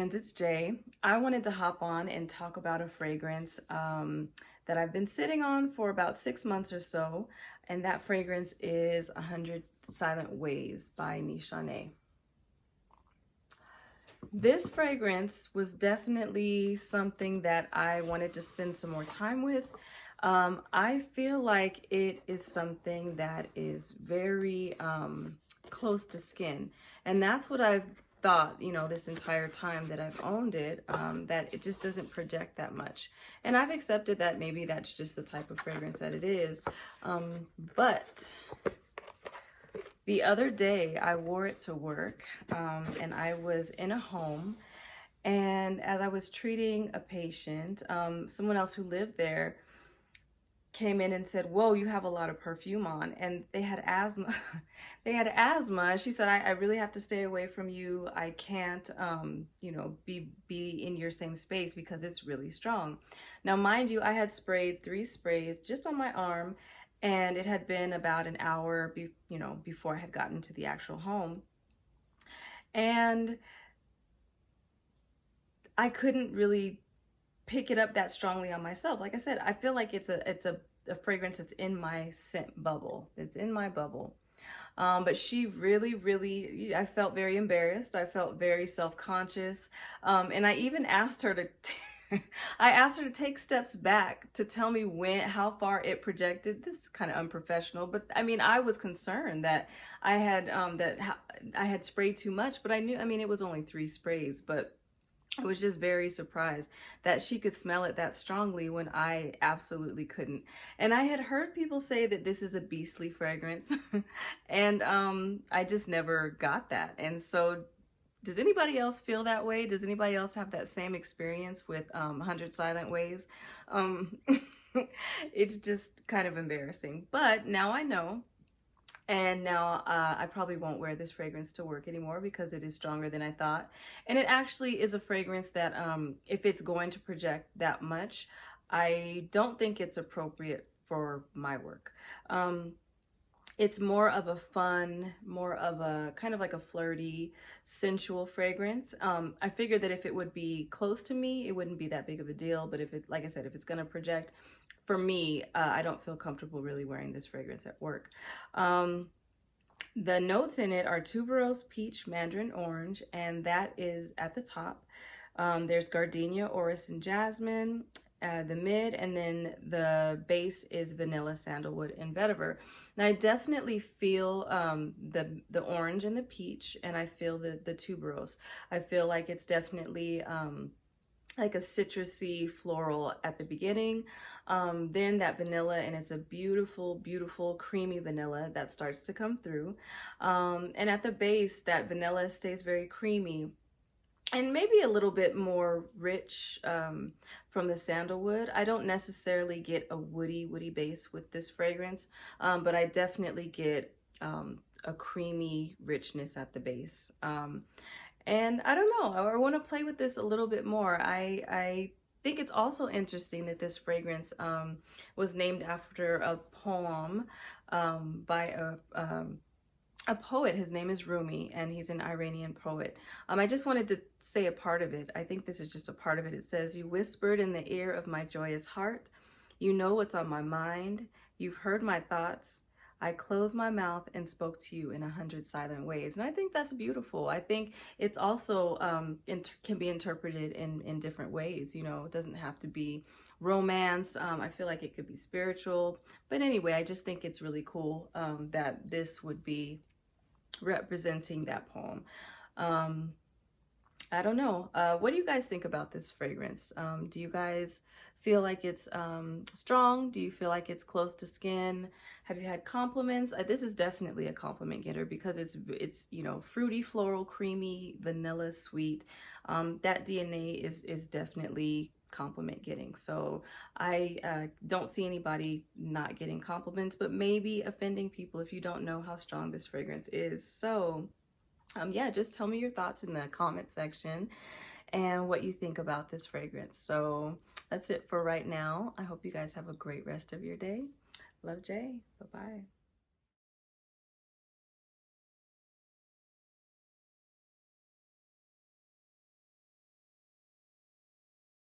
friends, it's Jay. I wanted to hop on and talk about a fragrance that I've been sitting on for about 6 months or so, and that fragrance is 100 Silent Ways by Nishane. This fragrance was definitely something that I wanted to spend some more time with. I feel like it is something that is very close to skin, and that's what I've thought, this entire time that I've owned it, that it just doesn't project that much. And I've accepted that maybe that's just the type of fragrance that it is. But the other day I wore it to work, and I was in a home, and as I was treating a patient, someone else who lived there came in and said, "Whoa, you have a lot of perfume on," and they had asthma. They had asthma. She said, I really have to stay away from you. I can't, be in your same space because it's really strong. Now, mind you, I had sprayed 3 sprays just on my arm, and it had been about an hour, before I had gotten to the actual home. And I couldn't really pick it up that strongly on myself. Like I said, I feel like it's a fragrance that's in my scent bubble. It's in my bubble. But she really, I felt very embarrassed. I felt very self-conscious. And I even asked her to, I asked her to take steps back to tell me how far it projected. This is kind of unprofessional, but I mean, I was concerned that I had sprayed too much, but I knew, it was only 3 sprays, but I was just very surprised that she could smell it that strongly when I absolutely couldn't. And I had heard people say that this is a beastly fragrance, and I just never got that. And so, does anybody else feel that way? Does anybody else have that same experience with 100 Silent Ways? It's just kind of embarrassing. But now I know. And now I probably won't wear this fragrance to work anymore because it is stronger than I thought. And it actually is a fragrance that if it's going to project that much, I don't think it's appropriate for my work. It's more of a fun, more of a kind of like a flirty, sensual fragrance. I figured that if it would be close to me, it wouldn't be that big of a deal. But if it, like I said, if it's gonna project, for me, I don't feel comfortable really wearing this fragrance at work. The notes in it are tuberose, peach, mandarin orange, and that is at the top. There's gardenia, orris, and jasmine, the mid, and then the base is vanilla, sandalwood, and vetiver. Now I definitely feel the orange and the peach, and I feel the tuberose. I feel like it's definitely like a citrusy floral at the beginning, then that vanilla, and it's a beautiful creamy vanilla that starts to come through, and at the base that vanilla stays very creamy and maybe a little bit more rich from the sandalwood. I don't necessarily get a woody base with this fragrance, but I definitely get a creamy richness at the base. And I don't know, I want to play with this a little bit more. I think it's also interesting that this fragrance was named after a poem by a poet. His name is Rumi, and he's an Iranian poet. I just wanted to say a part of it. I think this is just a part of it. It says, "You whispered in the ear of my joyous heart. You know what's on my mind. You've heard my thoughts. I closed my mouth and spoke to you in 100 silent ways." And I think that's beautiful. I think it's also can be interpreted in different ways. It doesn't have to be romance. I feel like it could be spiritual. But anyway, I just think it's really cool that this would be representing that poem. I don't know. What do you guys think about this fragrance? Do you guys feel like it's strong? Do you feel like it's close to skin? Have you had compliments? This is definitely a compliment getter because it's fruity, floral, creamy, vanilla, sweet. That DNA is definitely compliment getting. So I don't see anybody not getting compliments, but maybe offending people if you don't know how strong this fragrance is. So yeah, just tell me your thoughts in the comment section and what you think about this fragrance. So that's it for right now. I hope you guys have a great rest of your day. Love, Jay. Bye-bye.